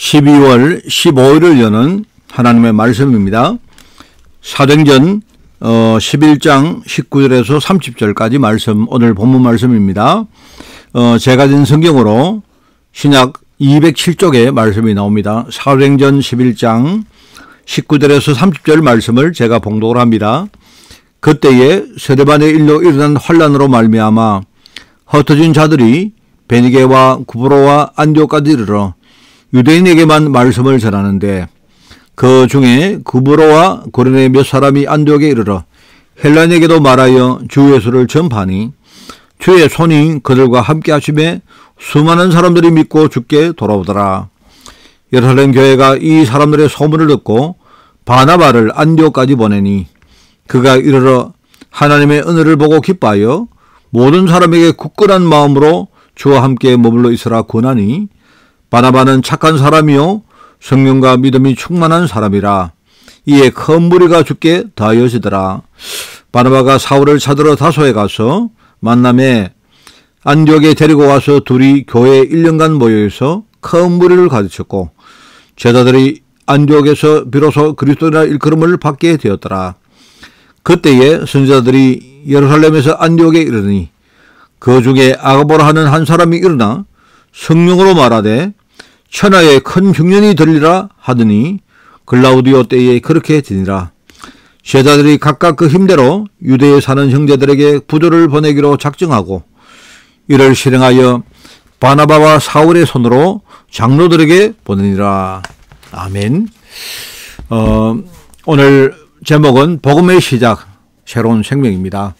12월 15일을 여는 하나님의 말씀입니다. 사도행전 11장 19절에서 30절까지 말씀, 오늘 본문 말씀입니다. 제가 든 성경으로 신약 207쪽에 말씀이 나옵니다. 사도행전 11장 19절에서 30절 말씀을 제가 봉독을 합니다. 그때에 스데반의 일로 일어난 환란으로 말미암아 흩어진 자들이 베니게와 구브로와 안디옥까지 이르러 유대인에게만 말씀을 전하는데, 그 중에 구브로와 고린의 몇 사람이 안디옥에 이르러 헬라인에게도 말하여 주 예수를 전파하니 주의 손이 그들과 함께 하심에 수많은 사람들이 믿고 주께 돌아오더라. 예루살렘 교회가 이 사람들의 소문을 듣고 바나바를 안디옥까지 보내니 그가 이르러 하나님의 은혜를 보고 기뻐하여 모든 사람에게 굳건한 마음으로 주와 함께 머물러 있으라 권하니, 바나바는 착한 사람이요 성령과 믿음이 충만한 사람이라. 이에 큰 무리가 주께 다하여지더라. 바나바가 사울을 찾으러 다소에 가서 만남에 안디옥에 데리고 와서 둘이 교회에 1년간 모여있어 큰 무리를 가르쳤고, 제자들이 안디옥에서 비로소 그리스도라 일컬음을 받게 되었더라. 그때에 선지자들이 예루살렘에서 안디옥에 이르니 그 중에 아가보라 하는 한 사람이 일어나 성령으로 말하되 천하에 큰 흉년이 들리라 하더니 글라우디오 때에 그렇게 되니라. 제자들이 각각 그 힘대로 유대에 사는 형제들에게 부조를 보내기로 작정하고 이를 실행하여 바나바와 사울의 손으로 장로들에게 보내니라. 아멘. 오늘 제목은 복음의 시작, 새로운 생명입니다.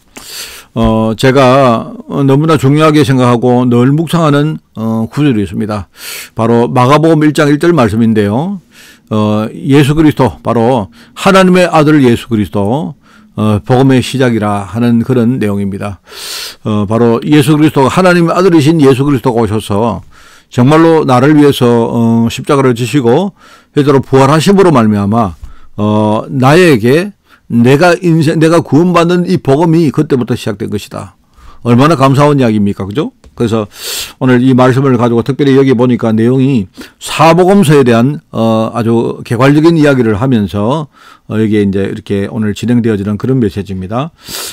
제가 너무나 중요하게 생각하고 늘 묵상하는 구절이 있습니다. 바로 마가복음 1장 1절 말씀인데요. 예수 그리스도, 바로 하나님의 아들 예수 그리스도, 복음의 시작이라 하는 그런 내용입니다. 바로 예수 그리스도가 하나님의 아들이신 예수 그리스도가 오셔서 정말로 나를 위해서 십자가를 지시고 회자로 부활하심으로 말미암아 나에게 내가 구원받는 이 복음이 그때부터 시작된 것이다. 얼마나 감사한 이야기입니까? 그죠? 그래서 오늘 이 말씀을 가지고 특별히 여기 보니까 내용이 사복음서에 대한 아주 개괄적인 이야기를 하면서 여기에 이제 이렇게 오늘 진행되어지는 그런 메시지입니다.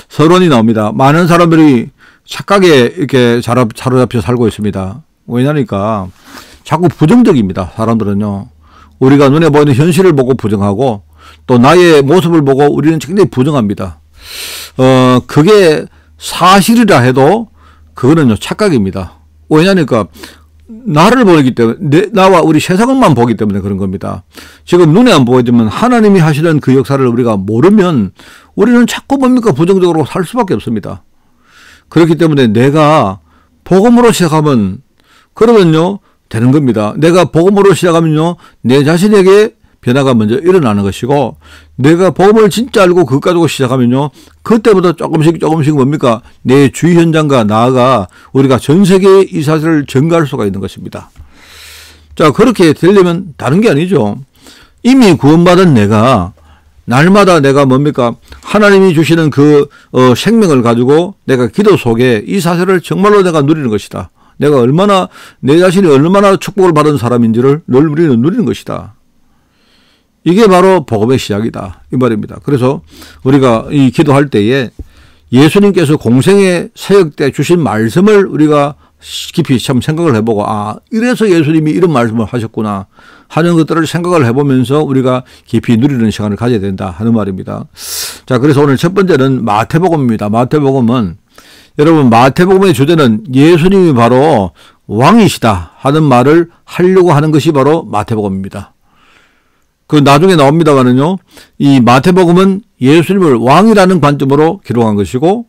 서론이 나옵니다. 많은 사람들이 착각에 이렇게 사로잡혀 살고 있습니다. 왜냐니까 자꾸 부정적입니다. 사람들은요. 우리가 눈에 보이는 현실을 보고 부정하고 또 나의 모습을 보고 우리는 굉장히 부정합니다. 그게 사실이라 해도 그거는요 착각입니다. 왜냐니까 나를 보기 때문에, 나와 우리 세상만 보기 때문에 그런 겁니다. 지금 눈에 안 보이지만 하나님이 하시는 그 역사를 우리가 모르면 우리는 자꾸 뭡니까 부정적으로 살 수밖에 없습니다. 그렇기 때문에 내가 복음으로 시작하면 그러면요 되는 겁니다. 내가 복음으로 시작하면요 내 자신에게 변화가 먼저 일어나는 것이고, 내가 복음을 진짜 알고 그것 가지고 시작하면요 그때부터 조금씩 뭡니까 내 주위 현장과 나아가 우리가 전 세계에 이 사실을 전가할 수가 있는 것입니다. 자, 그렇게 되려면 다른 게 아니죠. 이미 구원받은 내가 날마다 내가 뭡니까 하나님이 주시는 그 생명을 가지고 내가 기도 속에 이 사실을 정말로 내가 누리는 것이다. 내가 얼마나 내 자신이 얼마나 축복을 받은 사람인지를 늘 우리는 누리는 것이다. 이게 바로 복음의 시작이다 이 말입니다. 그래서 우리가 이 기도할 때에 예수님께서 공생의 사역 때 주신 말씀을 우리가 깊이 참 생각을 해보고, 이래서 예수님이 이런 말씀을 하셨구나 하는 것들을 생각을 해보면서 우리가 깊이 누리는 시간을 가져야 된다 하는 말입니다. 자, 그래서 오늘 첫 번째는 마태복음입니다. 마태복음은, 여러분, 마태복음의 주제는 예수님이 바로 왕이시다 하는 말을 하려고 하는 것이 바로 마태복음입니다. 그 나중에 나옵니다만은요, 이 마태복음은 예수님을 왕이라는 관점으로 기록한 것이고,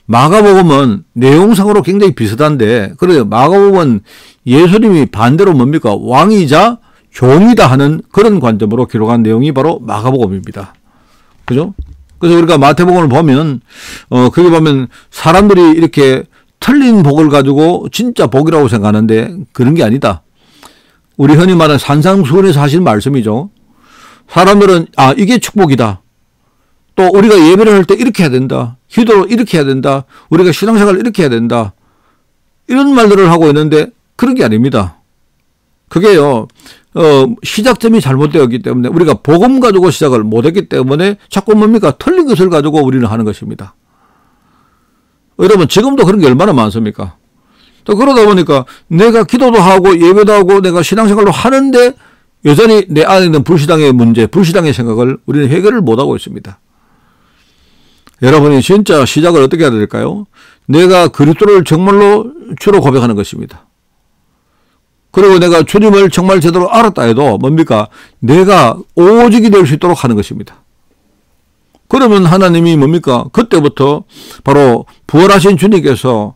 마가복음은 내용상으로 굉장히 비슷한데, 그래요. 마가복음은 예수님이 반대로 뭡니까 왕이자 종이다 하는 그런 관점으로 기록한 내용이 바로 마가복음입니다. 그죠? 그래서 우리가 마태복음을 보면 거기 보면 사람들이 이렇게 틀린 복을 가지고 진짜 복이라고 생각하는데 그런 게 아니다. 우리 흔히 말하는 산상수훈에서 하신 말씀이죠. 사람들은 이게 축복이다. 또 우리가 예배를 할 때 이렇게 해야 된다. 기도를 이렇게 해야 된다. 우리가 신앙생활을 이렇게 해야 된다. 이런 말들을 하고 있는데 그런 게 아닙니다. 그게요, 시작점이 잘못되었기 때문에 우리가 복음 가지고 시작을 못했기 때문에 자꾸 뭡니까? 틀린 것을 가지고 우리는 하는 것입니다. 여러분, 지금도 그런 게 얼마나 많습니까? 또 그러다 보니까 내가 기도도 하고 예배도 하고 내가 신앙생활도 하는데 여전히 내 안에 있는 불신앙의 문제, 불신앙의 생각을 우리는 해결을 못하고 있습니다. 여러분이 진짜 시작을 어떻게 해야 될까요? 내가 그리스도를 정말로 주로 고백하는 것입니다. 그리고 내가 주님을 정말 제대로 알았다 해도 뭡니까? 내가 오직이 될 수 있도록 하는 것입니다. 그러면 하나님이 뭡니까? 그때부터 바로 부활하신 주님께서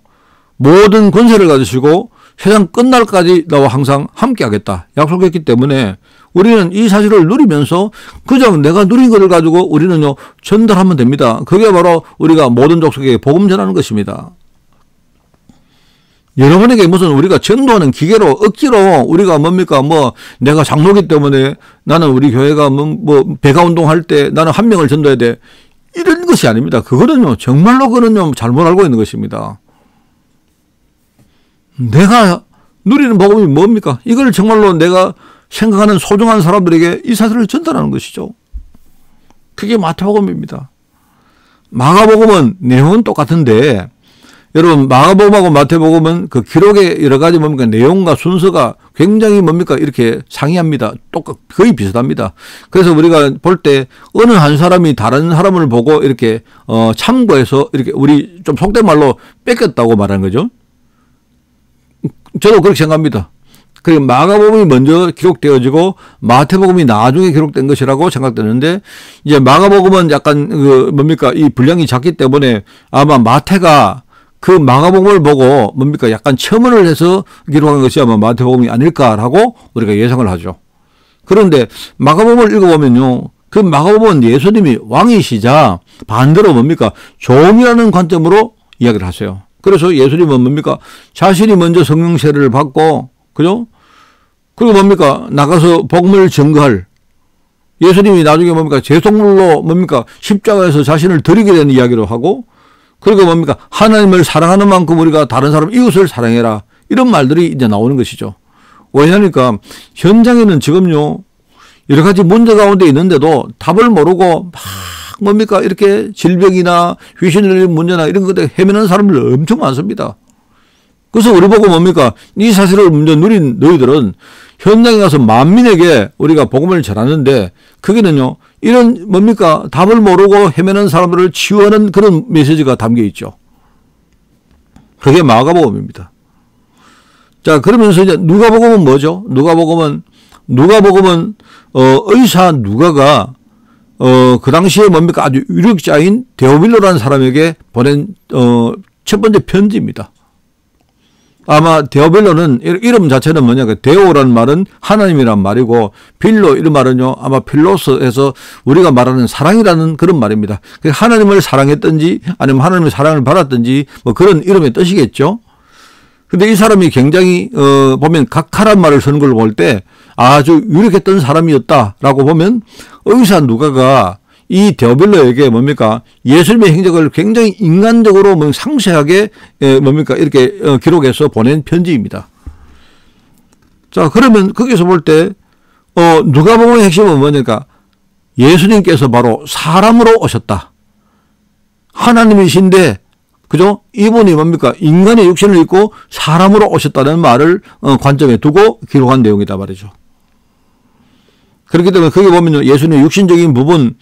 모든 권세를 가지시고 세상 끝날까지 나와 항상 함께 하겠다 약속했기 때문에 우리는 이 사실을 누리면서 그저 내가 누린 것을 가지고 우리는요 전달하면 됩니다. 그게 바로 우리가 모든 족속에게 복음 전하는 것입니다. 여러분에게 무슨 우리가 전도하는 기계로 억지로 우리가 뭡니까 내가 장로기 때문에 나는 우리 교회가 배가 운동할 때 나는 한 명을 전도해야 돼 이런 것이 아닙니다. 그거는요 정말로 그거는요 잘못 알고 있는 것입니다. 내가 누리는 복음이 뭡니까? 이걸 정말로 내가 생각하는 소중한 사람들에게 이 사실을 전달하는 것이죠. 그게 마태복음입니다. 마가복음은 내용은 똑같은데 여러분 마가복음하고 마태복음은 그 기록의 여러 가지 내용과 순서가 굉장히 이렇게 상이합니다. 거의 비슷합니다. 그래서 우리가 볼 때 어느 한 사람이 다른 사람을 보고 이렇게 참고해서 이렇게 우리 좀 속된 말로 뺏겼다고 말하는 거죠. 저도 그렇게 생각합니다. 그리고 마가복음이 먼저 기록되어지고 마태복음이 나중에 기록된 것이라고 생각되는데 이제 마가복음은 약간 이 분량이 작기 때문에 아마 마태가 그 마가복음을 보고 약간 첨언을 해서 기록한 것이 아마 마태복음이 아닐까라고 우리가 예상을 하죠. 그런데 마가복음을 읽어보면요. 그 마가복음은 예수님이 왕이시자 반대로 종이라는 관점으로 이야기를 하세요. 그래서 예수님은 자신이 먼저 성령 세례를 받고, 그죠? 그리고 나가서 복음을 증거할. 예수님이 나중에 제속물로 십자가에서 자신을 드리게 되는 이야기로 하고, 그리고 하나님을 사랑하는 만큼 우리가 다른 사람 이웃을 사랑해라. 이런 말들이 이제 나오는 것이죠. 왜냐니까 현장에는 지금요, 여러 가지 문제 가운데 있는데도 답을 모르고 이렇게 질병이나 귀신의 문제나 이런 것들 헤매는 사람들 엄청 많습니다. 그래서 우리 보고 이 사실을 먼저 누린 너희들은 현장에 가서 만민에게 우리가 복음을 전하는데 그게는요, 이런 답을 모르고 헤매는 사람들을 치유하는 그런 메시지가 담겨 있죠. 그게 마가복음입니다. 자, 그러면서 이제 누가복음은 뭐죠? 누가복음은 의사 누가가 그 당시에 아주 유력자인 데오빌로라는 사람에게 보낸 첫 번째 편지입니다. 아마 데오빌로는 이름 자체는 데오라는 말은 하나님이란 말이고 빌로 이런 말은요 아마 필로스에서 우리가 말하는 사랑이라는 그런 말입니다. 하나님을 사랑했든지 아니면 하나님의 사랑을 받았든지 그런 이름의 뜻이겠죠. 근데 이 사람이 굉장히 보면 각하란 말을 쓰는 걸 볼 때 아주 유력했던 사람이었다라고 보면 의사 누가가 이 데오빌로에게 예수님의 행적을 굉장히 인간적으로 상세하게 이렇게 기록해서 보낸 편지입니다. 자, 그러면 거기서 볼 때 누가복음의 핵심은 뭐냐니까 예수님께서 바로 사람으로 오셨다. 하나님이신데 그죠? 이분이 인간의 육신을 입고 사람으로 오셨다는 말을 관점에 두고 기록한 내용이다 말이죠. 그렇기 때문에 거기 보면요, 예수님의 육신적인 부분,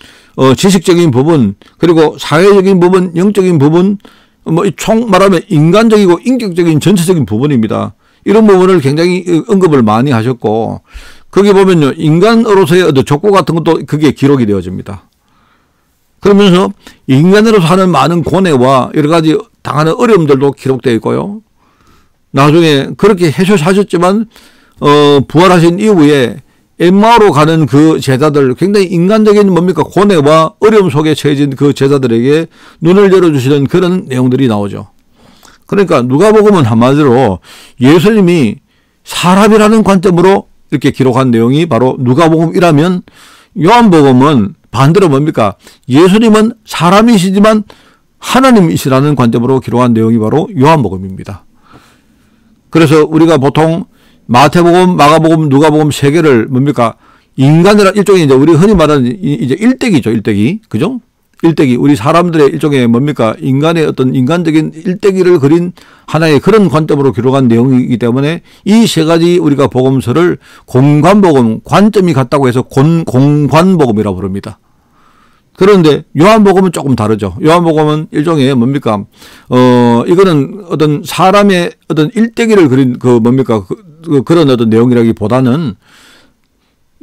지식적인 부분, 그리고 사회적인 부분, 영적인 부분, 총 말하면 인간적이고 인격적인 전체적인 부분입니다. 이런 부분을 굉장히 언급을 많이 하셨고, 거기 보면요, 인간으로서의 족보 같은 것도 그게 기록이 되어집니다. 그러면서 인간으로서 하는 많은 고뇌와 여러 가지 당하는 어려움들도 기록되어 있고요. 나중에 그렇게 해소하셨지만, 부활하신 이후에 엠마오로 가는 그 제자들, 굉장히 인간적인 고뇌와 어려움 속에 처해진 그 제자들에게 눈을 열어주시는 그런 내용들이 나오죠. 그러니까 누가복음은 한마디로 예수님이 사람이라는 관점으로 이렇게 기록한 내용이 바로 누가복음이라면 요한복음은 반대로 예수님은 사람이시지만 하나님이시라는 관점으로 기록한 내용이 바로 요한복음입니다. 그래서 우리가 보통 마태복음, 마가복음, 누가복음 세 개를 뭡니까? 인간이라 일종의 이제 우리 흔히 말하는 이제 일대기죠, 일대기. 그죠? 일대기. 우리 사람들의 일종의 뭡니까? 인간의 어떤 인간적인 일대기를 그린 하나의 그런 관점으로 기록한 내용이기 때문에 이 세 가지 우리가 복음서를 공관복음, 관점이 같다고 해서 공관복음이라고 부릅니다. 그런데 요한복음은 조금 다르죠. 요한복음은 일종의 뭡니까? 이거는 어떤 사람의 어떤 일대기를 그린 뭡니까? 그런 어떤 내용이라기보다는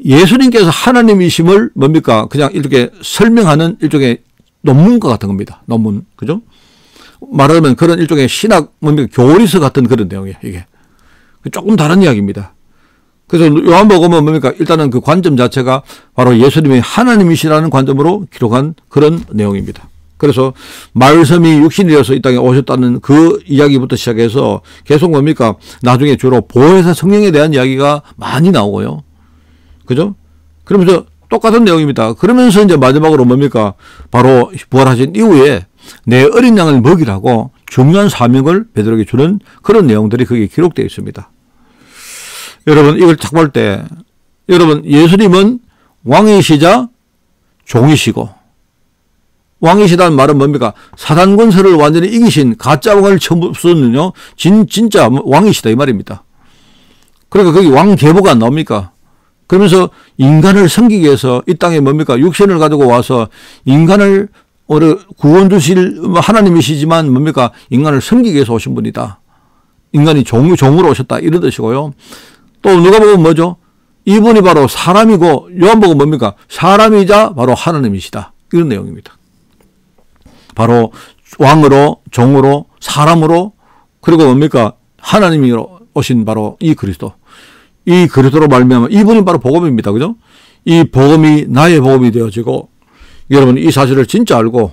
예수님께서 하나님이심을 뭡니까? 그냥 이렇게 설명하는 일종의 논문과 같은 겁니다. 논문. 그죠? 말하자면 그런 일종의 신학, 뭡니까? 교리서 같은 그런 내용이에요, 이게. 조금 다른 이야기입니다. 그래서 요한복음은 뭡니까? 일단은 그 관점 자체가 바로 예수님이 하나님이시라는 관점으로 기록한 그런 내용입니다. 그래서 말씀이 육신이 되어서 이 땅에 오셨다는 그 이야기부터 시작해서 계속 뭡니까? 나중에 주로 보혜사 성령에 대한 이야기가 많이 나오고요. 그죠? 그러면서 똑같은 내용입니다. 그러면서 이제 마지막으로 뭡니까? 바로 부활하신 이후에 내 어린 양을 먹이라고 중요한 사명을 베드로에게 주는 그런 내용들이 거기에 기록되어 있습니다. 여러분, 이걸 딱 볼 때, 여러분, 예수님은 왕이시자 종이시고, 왕이시다는 말은 뭡니까? 사단 권세를 완전히 이기신 가짜 왕을 처음 쓰는요, 진짜 왕이시다, 이 말입니다. 그러니까 거기 왕 계보가 안 나옵니까? 그러면서 인간을 섬기기 위해서 이 땅에 뭡니까? 육신을 가지고 와서 인간을 구원 주실 하나님이시지만 뭡니까? 인간을 섬기기 위해서 오신 분이다. 인간이 종으로 오셨다. 이런 뜻이고요. 또 누가 보면 뭐죠? 이분이 바로 사람이고 요한복음 뭡니까? 사람이자 바로 하나님이시다. 이런 내용입니다. 바로 왕으로 종으로 사람으로 그리고 뭡니까? 하나님으로 오신 바로 이 그리스도. 이 그리스도로 말미암아 이분이 바로 복음입니다. 그죠? 이 복음이 나의 복음이 되어지고 여러분 이 사실을 진짜 알고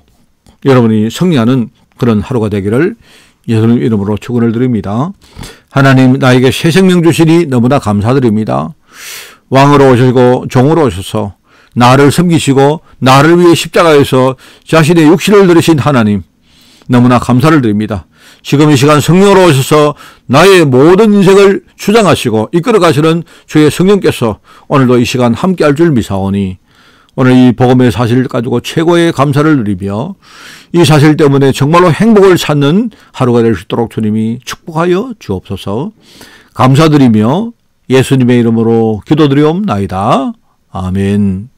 여러분이 승리하는 그런 하루가 되기를 예수님 이름으로 축원을 드립니다. 하나님 나에게 새 생명 주시니 너무나 감사드립니다. 왕으로 오시고 종으로 오셔서 나를 섬기시고 나를 위해 십자가에서 자신의 육신을 들이신 하나님 너무나 감사를 드립니다. 지금 이 시간 성령으로 오셔서 나의 모든 인생을 주장하시고 이끌어 가시는 주의 성령께서 오늘도 이 시간 함께할 줄 미사오니 오늘 이 복음의 사실을 가지고 최고의 감사를 누리며 이 사실 때문에 정말로 행복을 찾는 하루가 될 수 있도록 주님이 축복하여 주옵소서. 감사드리며 예수님의 이름으로 기도드리옵나이다. 아멘.